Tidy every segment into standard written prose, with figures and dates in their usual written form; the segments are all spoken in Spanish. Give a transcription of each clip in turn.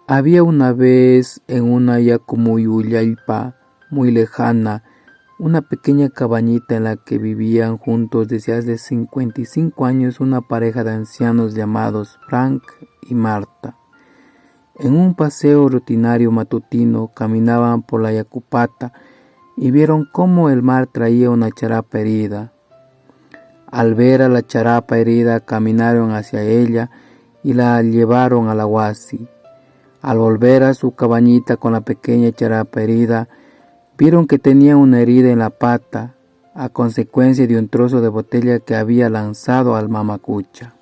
Había una vez en una Yacumuyullaipa muy lejana, una pequeña cabañita en la que vivían juntos desde hace 55 años una pareja de ancianos llamados Frank y Marta. En un paseo rutinario matutino caminaban por la Yacupata y vieron cómo el mar traía una charapa herida. Al ver a la charapa herida caminaron hacia ella y la llevaron a la huasi. Al volver a su cabañita con la pequeña charapa herida, vieron que tenía una herida en la pata, a consecuencia de un trozo de botella que había lanzado al mamacucha.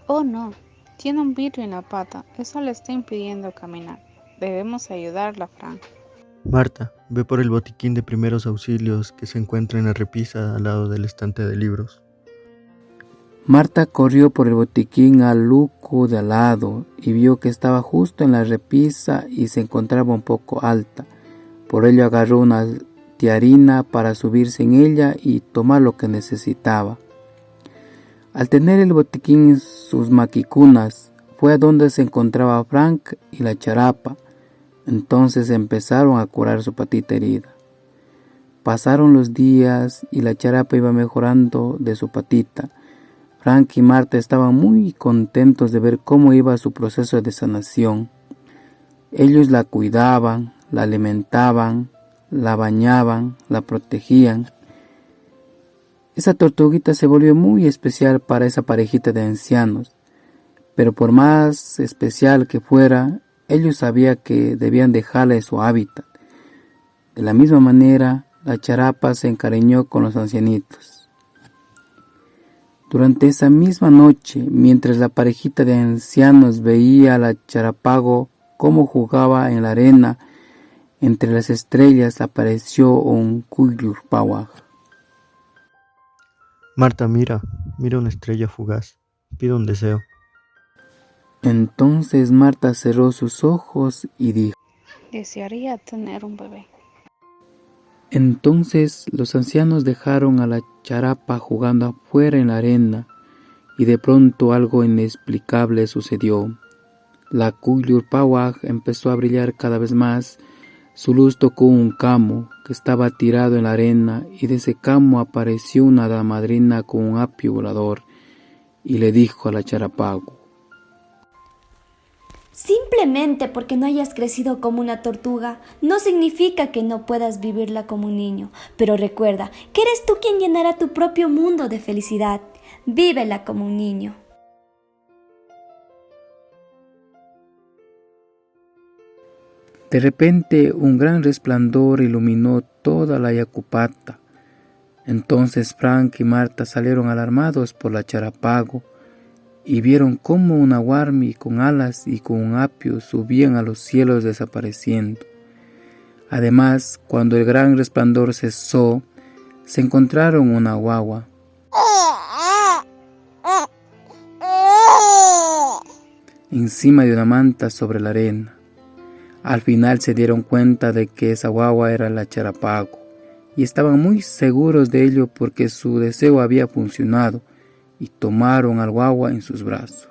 Oh no, tiene un vidrio en la pata, eso le está impidiendo caminar. Debemos ayudarla, Frank. Marta, ve por el botiquín de primeros auxilios que se encuentra en la repisa al lado del estante de libros. Marta corrió por el botiquín al luco de al lado y vio que estaba justo en la repisa y se encontraba un poco alta. Por ello agarró una tiarina para subirse en ella y tomar lo que necesitaba. Al tener el botiquín en sus maquicunas, fue a donde se encontraba Frank y la charapa. Entonces empezaron a curar su patita herida. Pasaron los días y la charapa iba mejorando de su patita. Frank y Marta estaban muy contentos de ver cómo iba su proceso de sanación. Ellos la cuidaban, la alimentaban, la bañaban, la protegían. Esa tortuguita se volvió muy especial para esa parejita de ancianos, pero por más especial que fuera, ellos sabían que debían dejarla en su hábitat. De la misma manera, la charapa se encariñó con los ancianitos. Durante esa misma noche, mientras la parejita de ancianos veía a la charapago cómo jugaba en la arena, entre las estrellas apareció un Cuyurpawaj. Marta, mira una estrella fugaz. Pido un deseo. Entonces Marta cerró sus ojos y dijo: Desearía tener un bebé. Entonces los ancianos dejaron a la charapa jugando afuera en la arena y de pronto algo inexplicable sucedió. La Cuyurpawaj empezó a brillar cada vez más. Su luz tocó un camo que estaba tirado en la arena y de ese camo apareció una hada madrina con un apio volador y le dijo a la charapago: Simplemente porque no hayas crecido como una tortuga, no significa que no puedas vivirla como un niño. Pero recuerda que eres tú quien llenará tu propio mundo de felicidad. Vívela como un niño. De repente un gran resplandor iluminó toda la Yacupata. Entonces Frank y Marta salieron alarmados por la charapago y vieron cómo una huarmi con alas y con un apio subían a los cielos desapareciendo. Además, cuando el gran resplandor cesó, se encontraron una guagua. Encima de una manta sobre la arena. Al final se dieron cuenta de que esa guagua era la charapago y estaban muy seguros de ello porque su deseo había funcionado y tomaron al guagua en sus brazos.